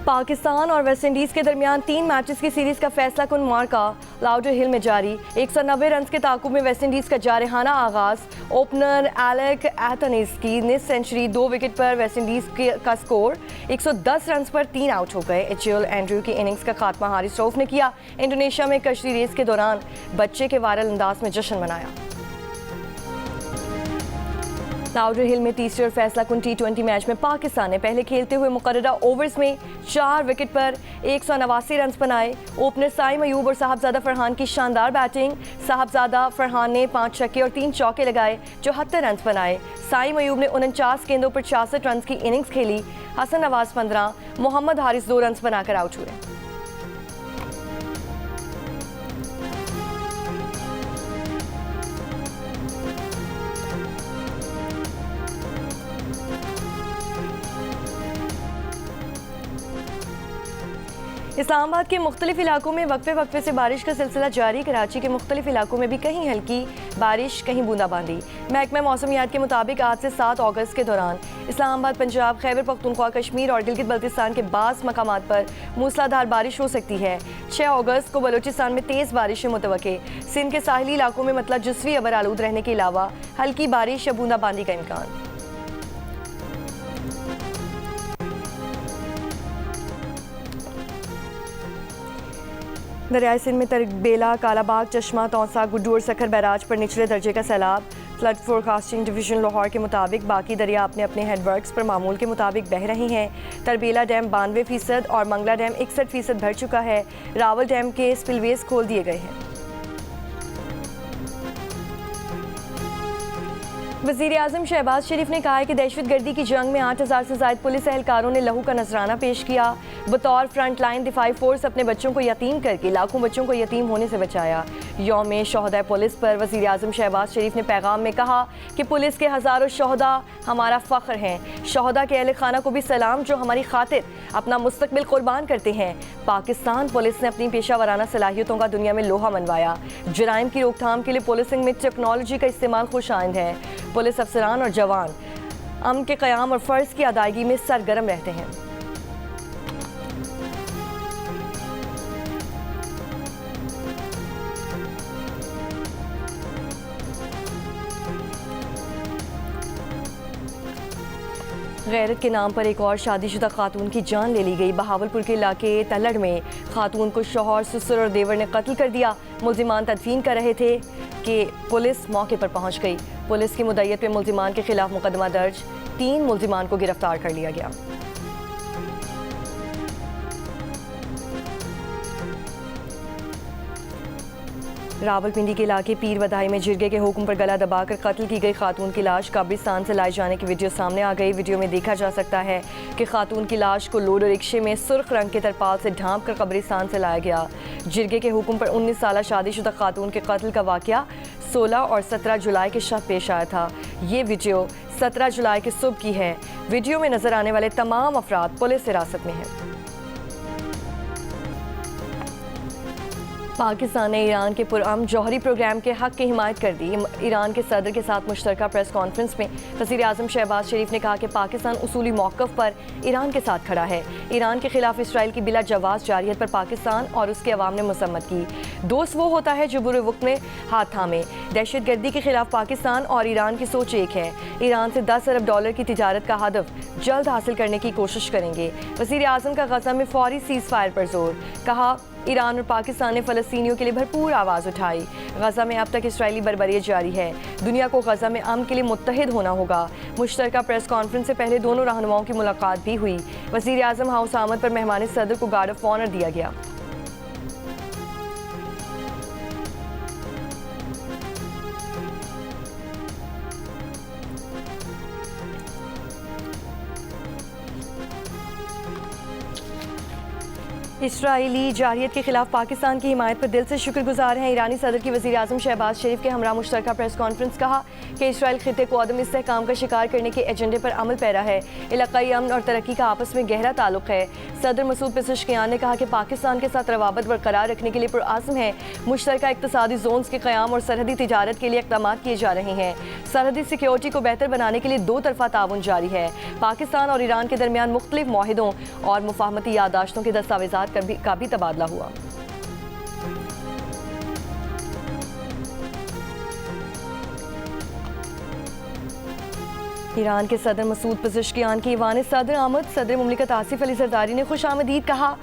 पाकिस्तान और West Indies के दरमियान 3 मैचेस की सीरीज़ का फैसला कुन मार्का लाउडर हिल में जारी। 190 रन के ताकुब में वेस्ट इंडीज़ का जारहाना आगाज़। ओपनर एलेक एथनीज की निस सेंचुरी, 2 विकेट पर वेस्ट इंडीज़ का स्कोर। 110 रन पर 3 आउट हो गए। एचएल एंड्रयू की इनिंग्स का खात्मा हारिस रऊफ ने किया। इंडोनेशिया में कश्ती रेस के दौरान बच्चे के वायरल अंदाज में जश्न मनाया। लाउडर हिल में तीसरे और फैसला कुन T20 मैच में पाकिस्तान ने पहले खेलते हुए मुकर्ररा ओवर्स में 4 विकेट पर 189 रन बनाए। ओपनर साइम अयूब और साहबजादा फरहान की शानदार बैटिंग। साहबजादा फरहान ने 5 छक्के और 3 चौके लगाए, 74 रन बनाए। साइम अयूब ने 49 गेंदों पर 66 रन की इनिंग्स खेली। हसन नवाज 15, मोहम्मद हारिस 2 रन बनाकर आउट हुए। इस्लामाबाद के मुख्तलिफ इलाकों में वक्फे वक्फे से बारिश का सिलसिला जारी। कराची के मुख्तलिफ इलाकों में भी कहीं हल्की बारिश, कहीं बूंदाबांदी। महकमा मौसमियात के मुताबिक आज से 7 अगस्त के दौरान इस्लामाबाद, पंजाब, खैबर पख्तूनख्वा, कश्मीर और गिलगित बल्तिस्तान के बाज़ मकामात पर मूसलाधार बारिश हो सकती है। 6 अगस्त को बलूचिस्तान में तेज़ बारिश मुतवक्के। सिंध के साहिली इलाकों में मतलब जुज़वी अबर आलूद रहने के अलावा हल्की बारिश या बूंदाबांदी का इम्कान। दरियाई सिंध में तरबेला, कालाबाग, चश्मा, तौसा, गुड्डू और सखर बैराज पर निचले दर्जे का सैलाब। फ्लड फोरकास्टिंग डिवीजन लाहौर के मुताबिक बाकी दरिया अपने अपने हेडवर्क्स पर मामूल के मुताबिक बह रही हैं। तरबेला डैम 92% और मंगला डैम 61% भर चुका है। रावल डैम के स्पिलवेज खोल दिए गए हैं। वज़ीर-ए-आज़म शहबाज शरीफ ने कहा है कि दहशतगर्दी की जंग में 8000 से ज़ायद पुलिस एहलकारों ने लहू का नजराना पेश किया। बतौर फ्रंट लाइन दिफाई फोर्स अपने बच्चों को यतीम करके लाखों बच्चों को यतीम होने से बचाया। यौम शोहदा पुलिस पर वज़ीर-ए-आज़म शहबाज शरीफ ने पैगाम में कहा कि पुलिस के हज़ारों शोहदा हमारा फ़ख्र हैं। शोहदा के अहले खाना को भी सलाम जो हमारी खातिर अपना मुस्तकबिल कुर्बान करते हैं। पाकिस्तान पुलिस ने अपनी पेशा वराना सलाहियतों का दुनिया में लोहा मनवाया। जराइम की रोकथाम के लिए पुलिसिंग में टेक्नोलॉजी का इस्तेमाल खुशाइंद है। पुलिस अफसरान और जवान अमन के क़याम और फ़र्ज़ की अदायगी में सरगर्म रहते हैं। गैरत के नाम पर एक और शादीशुदा खातून की जान ले ली गई। बहावलपुर के इलाके तलड़ में खातून को शौहर, ससुर और देवर ने कत्ल कर दिया। मुल्जिमान तदफीन कर रहे थे कि पुलिस मौके पर पहुंच गई। पुलिस की मुद्दत पे मुल्जिमान के खिलाफ मुकदमा दर्ज। 3 मुल्जिमान को गिरफ्तार कर लिया गया। रावलपिंडी के इलाके पीर वधाई में जिरगे के हुक्म पर गला दबाकर कत्ल की गई खातून की लाश कब्रिस्तान से लाए जाने की वीडियो सामने आ गई। वीडियो में देखा जा सकता है कि खातून की लाश को लोडो रिक्शे में सुर्ख रंग के तरपाल से ढांप कर कब्रिस्तान से लाया गया। जिरगे के हुक्म पर 19 साल शादीशुदा खातून के कत्ल का वाक़या 16 और 17 जुलाई के शब पेश आया था। ये वीडियो 17 जुलाई के सुबह की है। वीडियो में नजर आने वाले तमाम अफराद पुलिस हिरासत में हैं। पाकिस्तान ने ईरान के पुरअमन जौहरी प्रोग्राम के हक़ की हिमायत कर दी। ईरान के सदर के साथ मुश्तरका प्रेस कॉन्फ्रेंस में वज़ीर-ए-आज़म शहबाज शरीफ ने कहा कि पाकिस्तान उसूली मौक़िफ़ पर ईरान के साथ खड़ा है। ईरान के खिलाफ इसराइल की बिला जवाज़ जारियत पर पाकिस्तान और उसके अवाम ने मसम्मत की। दोस्त वो होता है जो बुरे वक्त में हाथ थामे। दहशतगर्दी के खिलाफ पाकिस्तान और ईरान की सोच एक है। ईरान से $10 अरब की तिजारत का हदफ जल्द हासिल करने की कोशिश करेंगे। वज़ीर-ए-आज़म का गज़ा में फौरी सीज़ फायर पर जोर। कहा ईरान और पाकिस्तान ने फ़लस्तीनियों के लिए भरपूर आवाज़ उठाई। गज़ा में अब तक इसराइली बर्बरियत जारी है। दुनिया को गज़ा में अमन के लिए मुत्तहिद होना होगा। मुश्तरका प्रेस कॉन्फ्रेंस से पहले दोनों रहनुमाओं की मुलाकात भी हुई। वज़ीर-ए-आज़म हाउस आमद पर मेहमान सदर को गार्ड ऑफ ऑनर दिया गया। इसराइली जारियत के खिलाफ पाकिस्तान की हिमायत पर दिल से शुक्रगुजार हैं। ईरानी सदर की वज़ीर-ए-आज़म शहबाज शरीफ के हमरा मुश्तरका प्रेस कॉन्फ्रेंस। कहा कि इसराइल खिते को अदम इस्तेहकाम का शिकार करने के एजेंडे पर अमल पैरा है। इलाकाई अमन और तरक्की का आपस में गहरा ताल्लुक है। सदर मसूद पेज़ेश्कियान ने कहा कि पाकिस्तान के साथ रवाबत बरकरार रखने के लिए पुरआज़्म है। मुश्तरका इक़्तिसादी जोन्स के क़याम और सरहदी तिजारत के लिए इक़दाम किए जा रहे हैं। सरहदी सिक्योरिटी को बेहतर बनाने के लिए दो तरफ़ा ताउन जारी है। पाकिस्तान और ईरान के दरमियान मुख्तलिफ मुआहिदों और मुफाहमती याददाश्तों के दस्तावेज़ात का भी तबादला हुआ। ईरान के सदर मसूद पेज़ेश्कियान की ईवान सदर आमद। सदर मुमलिकत आसिफ अली ज़रदारी ने खुश आमदीद कहा।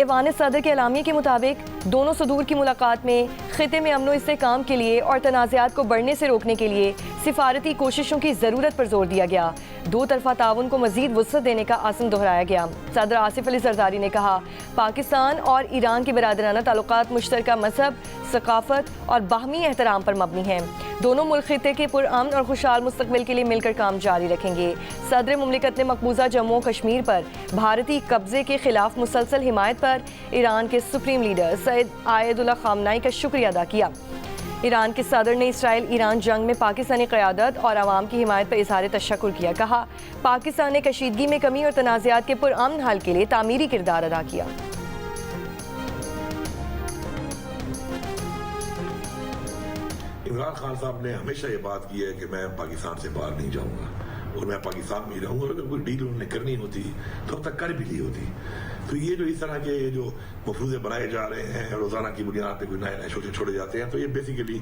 ईवान सदर के एलामिया के मुताबिक दोनों सदूर की मुलाकात में खिते में अमनो इस्तेहकाम के लिए और तनाज़ात को बढ़ने से रोकने के लिए सिफारती कोशिशों की ज़रूरत पर जोर दिया गया। दो तरफ़ा ताउन को मज़ीद वुसअत देने का आज़म दोहराया गया। सदर आसिफ अली ज़रदारी ने कहा, पाकिस्तान और ईरान के बरादराना ताल्लुकात मुश्तरका मज़हब, सकाफ़त और बाहमी एहतराम पर मबनी हैं। दोनों मुल्क खिते के पुरअमन और खुशहाल मुस्तकबिल के लिए मिलकर काम जारी रखेंगे। सदर मुमलिकत ने मकबूजा जम्मू और कश्मीर पर भारतीय कब्जे के खिलाफ मुसलसल हिमायत पर ईरान के सुप्रीम लीडर सैयद आयतुल्लाह खामनाई का शुक्रिया अदा किया। ईरान के सदर ने इसराइल ईरान जंग में पाकिस्तानी क़यादत और आवाम की हिमायत पर इज़हार तशक्कुर किया। कहा, पाकिस्तान ने कशीदगी में कमी और तनाज़ात के पुरअमन हल के लिए तामीरी किरदार अदा किया। इमरान खान साहब ने हमेशा ये बात की है कि मैं पाकिस्तान से बाहर नहीं जाऊंगा और मैं पाकिस्तान में ही रहूंगा। अगर कोई डील उन्होंने करनी होती तो अब तक कर भी ली होती। तो ये जो इस तरह के जो मफरूज़े बनाए जा रहे हैं, रोज़ाना की बुनियाद पर कोई नए नए शोचे छोड़े जाते हैं, तो ये बेसिकली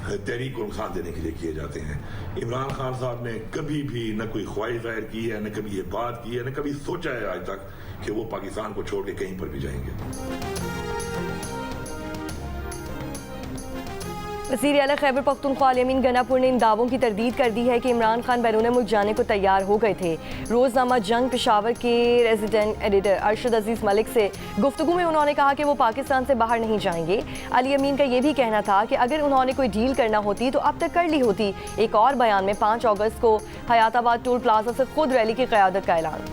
तहरीक को नुकसान देने के लिए किए जाते हैं। इमरान खान साहब ने कभी भी न कोई ख्वाहिश जाहिर की है, न कभी ये बात की है, न कभी सोचा है आज तक कि वो पाकिस्तान को छोड़ के कहीं पर भी जाएंगे। वज़ीर आला खैबर पख्तूनख्वा अमीन गनापुर ने इन दावों की तरदीद कर दी है कि इमरान खान बैरून मुल्क जाने को तैयार हो गए थे। रोज़नामा जंग पेशावर के रेजिडेंट एडिटर अरशद अजीज़ मलिक से गुफ्तगू में उन्होंने कहा कि वो पाकिस्तान से बाहर नहीं जाएंगे। अली अमीन का ये भी कहना था कि अगर उन्होंने कोई डील करना होती तो अब तक कर ली होती। एक और बयान में 5 अगस्त को हयाताबाद टोल प्लाजा से खुद रैली की क़यादत का ऐलान।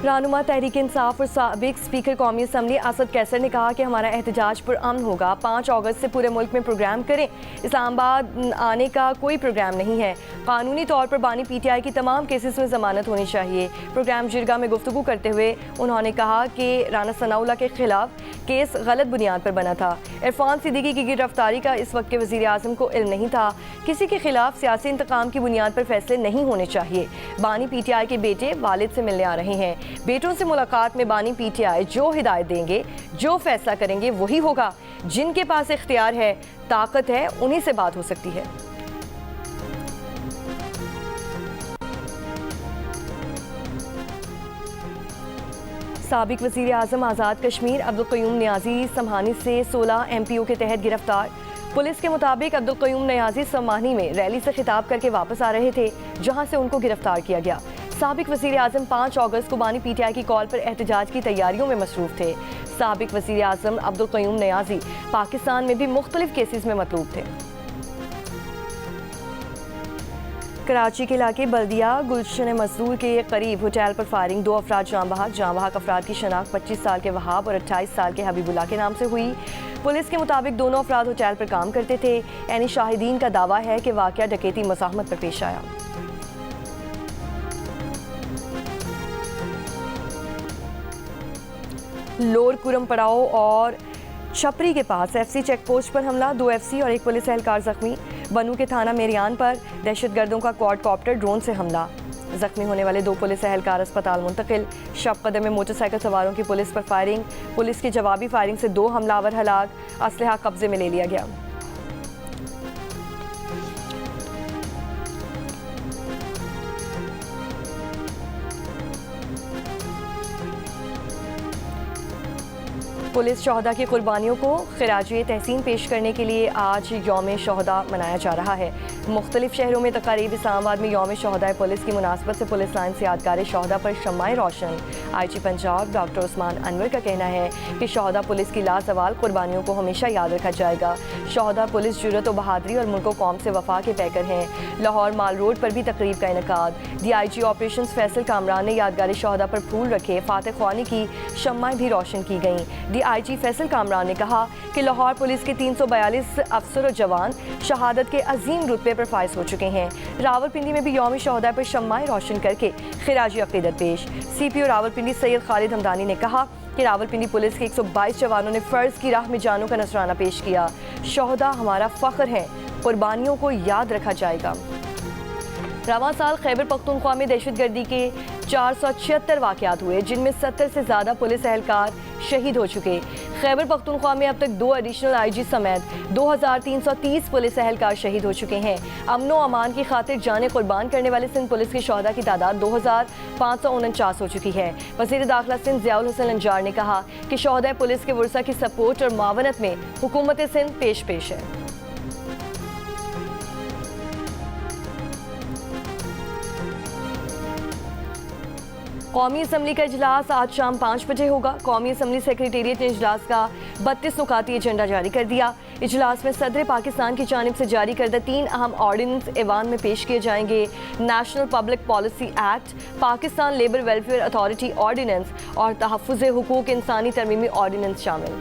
रहनुमा तहरीक इंसाफ और साबिक स्पीकर कौमी असम्बली असद कैसर ने कहा कि हमारा एहतजाज पुरअमन होगा। 5 अगस्त से पूरे मुल्क में प्रोग्राम करें। इस्लामाबाद आने का कोई प्रोग्राम नहीं है। कानूनी तौर पर बानी PTI की तमाम केसेस में ज़मानत होनी चाहिए। प्रोग्राम जिरगा में गुफ्तगू करते हुए उन्होंने कहा कि राना सनाउल्लाह के खिलाफ केस गलत बुनियाद पर बना था। इरफान सिद्दीकी की गिरफ्तारी का इस वक्त के वज़ीर आज़म को इल्म नहीं था। किसी के खिलाफ सियासी इंतकाम की बुनियाद पर फैसले नहीं होने चाहिए। बानी PTI के बेटे वालिद से मिलने आ रहे हैं। बेटों से मुलाकात में बानी PTI जो हिदायत देंगे, जो फैसला करेंगे वही होगा। जिनके पास इख्तियार है, ताकत है, उन्हीं से बात हो सकती है। साबिक वज़ीर आज़म आज़ाद कश्मीर अब्दुल क़य्यूम नियाज़ी समहानी से 16 MPO के तहत गिरफ्तार। पुलिस के मुताबिक अब्दुल क़य्यूम नियाज़ी समहानी में रैली से खिताब करके वापस आ रहे थे, जहां से उनको गिरफ्तार किया गया। साबिक वज़ीर आज़म 5 अगस्त को बानी PTI की कॉल पर एहतजाज की तैयारियों में मसरूफ़ थे। साबिक वज़ीर आज़म अब्दुल क़य्यूम नियाज़ी पाकिस्तान में भी मुख्तलिफ केसेस में मतलूब थे। कराची के इलाके बल्दिया गुलशन मजदूर के करीब होटल पर फायरिंग। 2 अफराद जाँ बहक अफराद की शनाख्त 25 साल के वहाब और 28 साल के हबीबुल्लाह के नाम से हुई। पुलिस के मुताबिक दोनों अफराद होटल पर काम करते थे। यानी शाहिदीन का दावा है कि वाक़या डकैती मज़ाहमत पर पेश आया। लोर कुरम पड़ाव और छपरी के पास FC चेक पोस्ट पर हमला। 2 FC और 1 पुलिस एहलकार जख्मी। बनू के थाना मेरियान पर दहशतगर्दों का क्वाडकॉप्टर ड्रोन से हमला। जख्मी होने वाले 2 पुलिस एहलकार अस्पताल मुंतकिल। शब कदम में मोटरसाइकिल सवारों की पुलिस पर फायरिंग। पुलिस की जवाबी फायरिंग से 2 हमलावर हलाक। असलहा कब्जे में ले लिया गया। पुलिस शहदा की कुर्बानियों को खिराजी तहसीन पेश करने के लिए आज यौम शहदा मनाया जा रहा है। मुख्तलिफ शहरों में तकारीब। इस्लामाबाद में यौम शहदा पुलिस की मुनासबत से पुलिस लाइन से यादगार शहदा पर शम्माए रोशन। IG पंजाब डॉक्टर उस्मान अनवर का कहना है कि शहदा पुलिस की लासवाल कुर्बानियों को हमेशा याद रखा जाएगा। शहदा पुलिस जुर्रत और बहादुरी और मुल्क कौम से वफा के पैकर हैं। लाहौर माल रोड पर भी तकरीब का इनकाद। DIG ऑपरेशन फैसल कामरान ने यादगार शहदा पर फूल रखे। फातह ख्वानी की शम्माएं भी रोशन की गईं। DIG फैसल कामरान ने कहा कि लाहौर पुलिस के 342 अफसर और जवान शहादत के अजीम रुतबे पर फाइज हो चुके हैं। रावलपिंडी में भी यौम शहदा पर शम्माएं रोशन करके खिराजी अकीदत पेश। CPO रावलपिंडी सैयद खालिद हमदानी ने कहा कि रावलपिंडी पुलिस के 122 जवानों ने फ़र्ज की राह में जानों का नजराना पेश किया। शहदा हमारा फ़ख्र है, कुर्बानियों को याद रखा जाएगा। रवां साल खैबर पख्तूनख्वा में दहशतगर्दी के 476 वाक़यात हुए, जिनमें 70 से ज़्यादा पुलिस एहलकार शहीद हो चुके। खैबर पख्तूनख्वा में अब तक 2 एडिशनल IG समेत 2330 पुलिस एहलकार शहीद हो चुके हैं। अमनो अमान की खातिर जाने कुर्बान करने वाले सिंध पुलिस के शहदा की तादाद 2549 हो चुकी है। वज़ीर दाखिला सिंध ज़ियाउल हसन अंजार ने कहा कि शहदा पुलिस के वर्सा की सपोर्ट और मावनत में हुकूमत सिंध पेश है। कौमी असम्बली का इजलास आज शाम 5 बजे होगा। कौमी असम्बली सेक्रेटेरिएट ने इजलास का 32 नुकाती एजेंडा जारी कर दिया। इजलास में सदर पाकिस्तान की जानिब से जारी करदा 3 अहम ऑर्डिनेंस ऐवान में पेश किए जाएंगे। National public policy act, Pakistan labour welfare authority ordinance और तहफ़्फ़ुज़ हुकूक इंसानी तरमीमी ऑर्डिनेंस शामिल।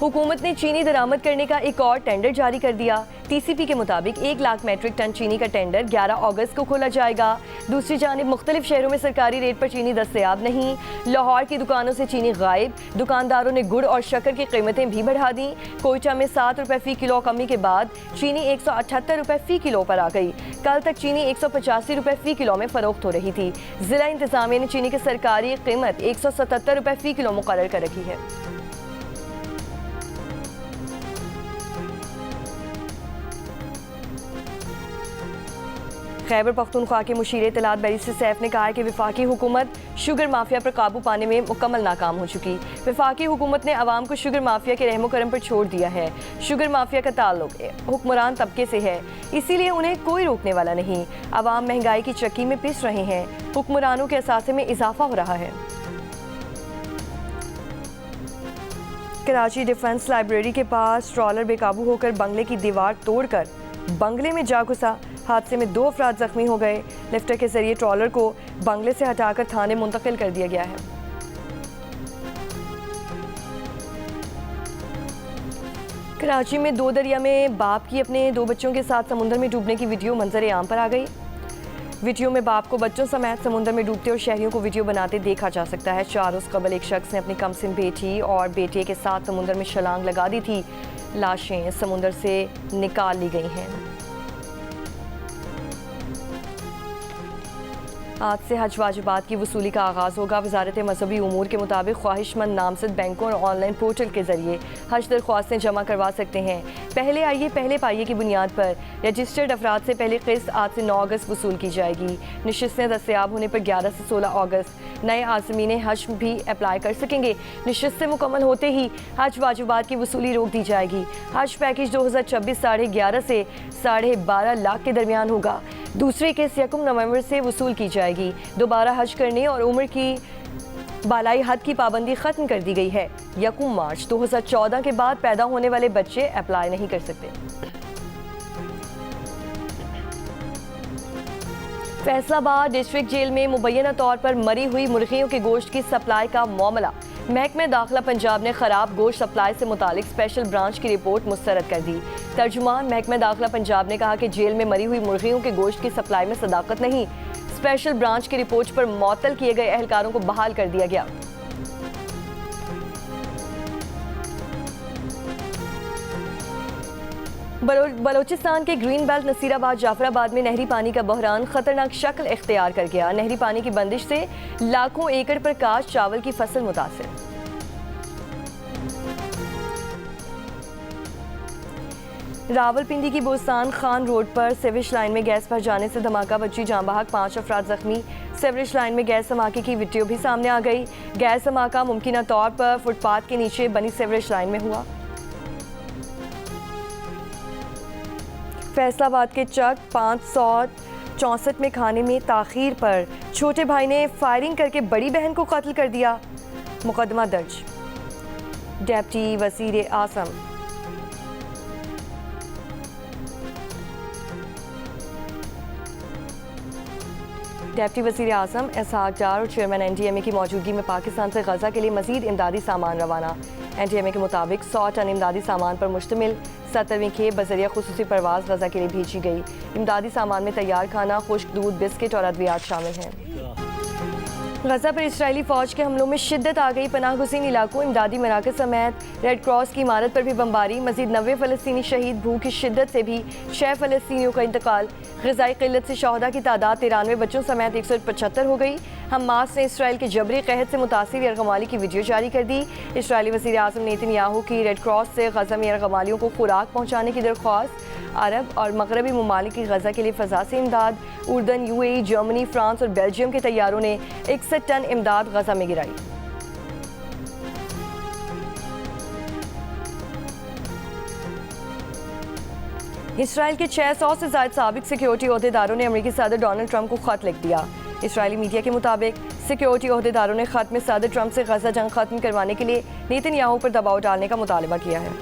हुकूमत ने चीनी दरामद करने का एक और टेंडर जारी कर दिया। TCP के मुताबिक 1 लाख मेट्रिक टन चीनी का टेंडर 11 अगस्त को खोला जाएगा। दूसरी जानिब मुख्तलिफ शहरों में सरकारी रेट पर चीनी दस्तयाब नहीं। लाहौर की दुकानों से चीनी गायब। दुकानदारों ने गुड़ और शक्कर की कीमतें भी बढ़ा दी। कोयटा में 7 रुपये फ़ी किलो कमी के बाद चीनी 178 रुपये फ़ी किलो पर आ गई। कल तक चीनी 185 रुपये फ़ी किलो में फ़रोख्त हो रही थी। ज़िला इंतज़ामिया ने चीनी की सरकारी कीमत 177 रुपये फ़ी किलो मुकर्रर कर रखी है। खैबर पख्तूनख्वा के मुशीर इत्तलात बैरिस्टर सैफ ने कहा है कि वफाकी हुकूमत शुगर माफिया पर काबू पाने में मुकम्मल नाकाम हो चुकी। वफाकी हुकूमत ने अवाम को शुगर माफिया के रहमो करम पर छोड़ दिया है। शुगर माफिया का ताल्लुक हुक्मरान तबके से है, इसीलिए उन्हें कोई रोकने वाला नहीं। अवाम महंगाई की चक्की में पिस रहे हैं। हुक्मरानों के असासे में इजाफा हो रहा है। कराची डिफेंस लाइब्रेरी के पास ट्रॉलर बेकाबू होकर बंगले की दीवार तोड़कर बंगले में जा घुसा। हादसे में 2 अफराद जख्मी हो गए। लिफ्टर के जरिए ट्रॉलर को बंगले से हटाकर थाने मुंतकिल कर दिया गया है। कराची में 2 दरिया में बाप की अपने 2 बच्चों के साथ समुद्र में डूबने की वीडियो मंजर आम पर आ गई। वीडियो में बाप को बच्चों समेत समुद्र में डूबते और शहरियों को वीडियो बनाते देखा जा सकता है। 4 रोज़ कबल एक शख्स ने अपनी कमसिन बेटी और बेटे के साथ समुद्र में छलांग लगा दी थी। लाशें समुद्र से निकाल ली गई हैं। आज से हज वाजिबात की वसूली का आगाज़ होगा। वजारत मजहबी उमूर के मुताबिक ख्वाहिशमंद नामजद बैंकों और ऑनलाइन पोर्टल के जरिए हज दरख्वास्तें जमा करवा सकते हैं। पहले आइए पहले पाइए की बुनियाद पर रजिस्टर्ड अफराद से पहले किस्त आज से 9 अगस्त वसूल की जाएगी। नशिस्तें दस्तयाब होने पर 11 से 16 अगस्त नए आज़मीन हज भी अप्लाई कर सकेंगे। नशिस्तें मुकम्मल होते ही हज वाजिबात की वसूली रोक दी जाएगी। हज पैकेज 2026 11.5 से 12.5 लाख के दरमियान होगा। दूसरी किस्त 1 नवंबर से वसूल की जाएगी। दोबारा हज करने और उम्र की बालाई हद की पाबंदी खत्म कर दी गई है। 1 मार्च 2014 के बाद पैदा होने वाले बच्चे अप्लाई नहीं कर सकते। फैसलाबाद डिस्ट्रिक्ट जेल में मुबैना तौर पर मरी हुई मुर्गियों के गोश्त की सप्लाई का मामला। महकमे दाखिला पंजाब ने खराब गोश्त सप्लाई से मुतालिक स्पेशल ब्रांच की रिपोर्ट मुस्तरद कर दी। तर्जुमान महकमे दाखिला पंजाब ने कहा कि जेल में मरी हुई मुर्गियों के गोश्त की सप्लाई में सदाकत नहीं। स्पेशल ब्रांच की रिपोर्ट पर मुअत्तल किए गए एहलकारों को बहाल कर दिया गया। बलोचिस्तान के ग्रीन बेल्ट नसीराबाद जाफराबाद में नहरी पानी का बहरान खतरनाक शक्ल इख्तियार कर गया। नहरी पानी की बंदिश से लाखों एकड़ पर काश चावल की फसल मुतासिर। रावलपिंडी की बोस्तान खान रोड पर सेवेज लाइन में गैस भर जाने से धमाका, बची जान बहक, 5 अफराद जख्मी। सेवरेज लाइन में गैस धमाके की वीडियो भी सामने आ गई। गैस धमाका मुमकिन तौर पर फुटपाथ के नीचे बनी सेवरेज लाइन में हुआ। फैसलाबाद के चक 564 में खाने में ताखीर पर छोटे भाई ने फायरिंग करके बड़ी बहन को कत्ल कर दिया, मुकदमा दर्ज। डिप्टी वज़ीर आज़म डिप्टी वज़ीर आज़म इसहाक डार और चेयरमैन NDMA की मौजूदगी में पाकिस्तान से गजा के लिए मज़ीद इमदादी सामान रवाना। NDMA के मुताबिक 100 टन इमदादी सामान पर मुश्तमिल 17वीं खेप बजरिया खुसूसी परवाज़ गजा के लिए भेजी गई। इमदादी सामान में तैयार खाना, खुश्क दूध, बिस्किट और अद्वियात शामिल हैं। गजा पर इजरायली फ़ौज के हमलों में शिद्दत आ गई। पनाह गुज़ीन इलाकों, इमदादी मराकज़ समेत रेड क्रॉस की इमारत पर भी बमबारी। मज़ीद 90 फ़लस्तीनी शहीद। भूख की शिद्दत से भी 6 फ़लस्तीनियों का इंतकाल। ग़िज़ाई क़िल्लत से शहदा की तादाद 93 बच्चों समेत 175 हो गई। हमास ने इसराइल के जबरी कहत से मुतासिर यरगमाली की वीडियो जारी कर दी। इसराइली वज़ीर आज़म नेतन्याहू की रेड क्रॉस से गजा में यरगमालियों को खुराक पहुँचाने की दरख्वास्त। अरब और मगरबी ममालिक की गजा के लिए फ़ज़ा से इमदाद। उर्दन, UAE, जर्मनी, फ्रांस और बेल्जियम के तैयारों ने 61 टन इमदाद गजा में गिराई। इसराइल के 600 से ज़ायद साबिक सिक्योरिटी ओहदेदारों ने अमेरिकी सदर डोनाल्ड ट्रंप को ख़त लिख दिया। इसराइली मीडिया के मुताबिक सिक्योरिटी ओहदेदारों ने ख़त में सदर ट्रंप से गजा जंग ख़त्म करवाने के लिए नेतन्याहू पर दबाव डालने का मुतालबा किया है।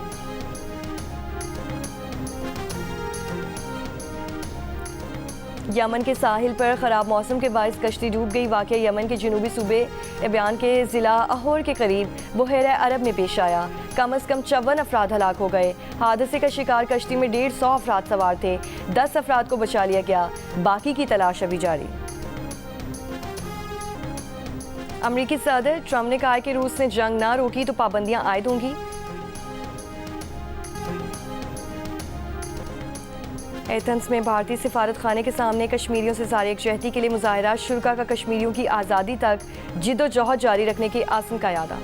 यमन के साहिल पर ख़राब मौसम के बायस कश्ती डूब गई। वाक़या यमन के जनूबी सूबे एबियान के ज़िला अहोर के करीब बहरा अरब में पेश आया। कम अज़ कम 54 अफराद हलाक हो गए। हादसे का शिकार कश्ती में 150 अफराद सवार थे। 10 अफराद को बचा लिया गया, बाकी की तलाश अभी जारी। अमरीकी सदर ट्रंप ने कहा कि रूस ने जंग ना रोकी तो पाबंदियां आयद होंगी। एथेंस में भारतीय सिफारत खाने के सामने कश्मीरियों से जारी यकजहती के लिए मुजाहरा। शुरा का कश्मीरियों की आज़ादी तक जिद्दोजहद जारी रखने की आज़म का यादा।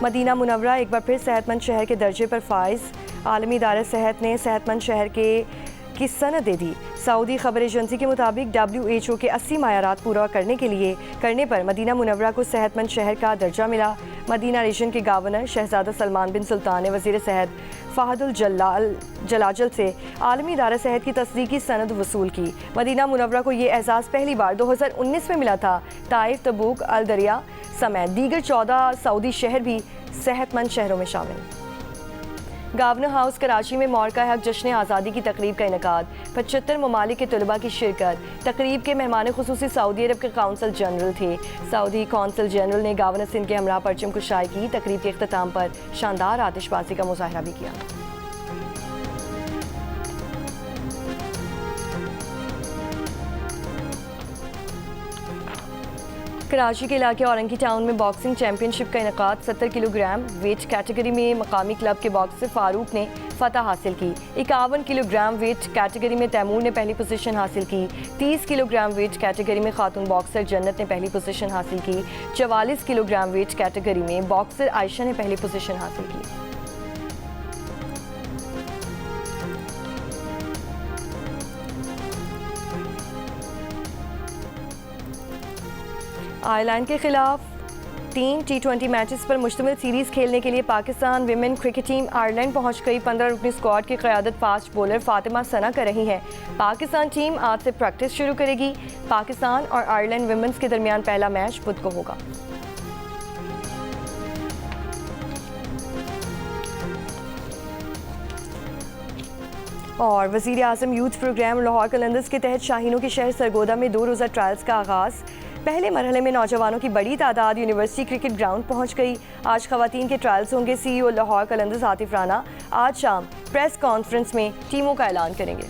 मदीना मुनव्वरा एक बार फिर सेहतमंद शहर के दर्जे पर फाइज। आलमी इदारा सेहत ने सेहतमंद शहर की सनद दे दी। सऊदी खबर एजेंसी के मुताबिक WHO के 80 मायारात पूरा करने पर मदीना मुनव्वरा को सेहतमंद शहर का दर्जा मिला। मदीना रीजन के गवर्नर शहजादा सलमान बिन सुल्तान ने वज़ीर सेहत फ़हदुल जलाजल से आलमी इदारा सेहत की तस्दीकी सनद वसूल की। मदीना मुनव्वरा को ये एजाज़ पहली बार 2019 में मिला था। ताइफ, तबूक, अल दरिया समेत दीगर 14 सऊदी शहर भी सेहतमंद शहरों में शामिल। गवर्नर हाउस कराची में मौरका हक जश्न आज़ादी की तकरीब का इनेकाद। 75 ममालिक के तलबा की शिरकत। तकरीब के मेहमान खुसूसी सऊदी अरब के कौंसल जनरल थे। सऊदी कौंसल जनरल ने गवर्नर सिंध के हमरा परचम कुशाई की। तकरीब के अख्ताम पर शानदार आतिशबाजी का मुजाहरा भी किया। कराची के इलाके औरंगी टाउन में बॉक्सिंग चैंपियनशिप का इनेकाद। 70 किलोग्राम वेट कैटेगरी में मकामी क्लब के बॉक्सर फारूक ने फतह हासिल की। 51 किलोग्राम वेट कैटेगरी में तैमूर ने पहली पोजीशन हासिल की। 30 किलोग्राम वेट कैटेगरी में खातून बॉक्सर जन्नत ने पहली पोजीशन हासिल की। 44 किलोग्राम वेट कैटेगरी में बॉक्सर आयशा ने पहली पोजीशन हासिल की। आयरलैंड के खिलाफ 3 T20 मैचेस पर मुश्तमिल सीरीज़ खेलने के लिए Pakistan women cricket team Ireland पहुंच गई। 15 रुकनी स्क्वाड की क़यादत फास्ट बॉलर फातिमा सना कर रही है। पाकिस्तान टीम आज से प्रैक्टिस शुरू करेगी। पाकिस्तान और आयरलैंड विमेंस के दरमियान पहला मैच बुध को होगा। और वज़ीर आज़म यूथ प्रोग्राम लाहौर कलंदर्स के तहत शाहीनों के शहर सरगोदा में 2 रोज़ा ट्रायल्स का आगाज़। पहले मरहले में नौजवानों की बड़ी तादाद यूनिवर्सिटी क्रिकेट ग्राउंड पहुंच गई। आज खवातीन के ट्रायल्स होंगे। CEO लाहौर कलंदर्स आतिफ राना आज शाम प्रेस कॉन्फ्रेंस में टीमों का ऐलान करेंगे।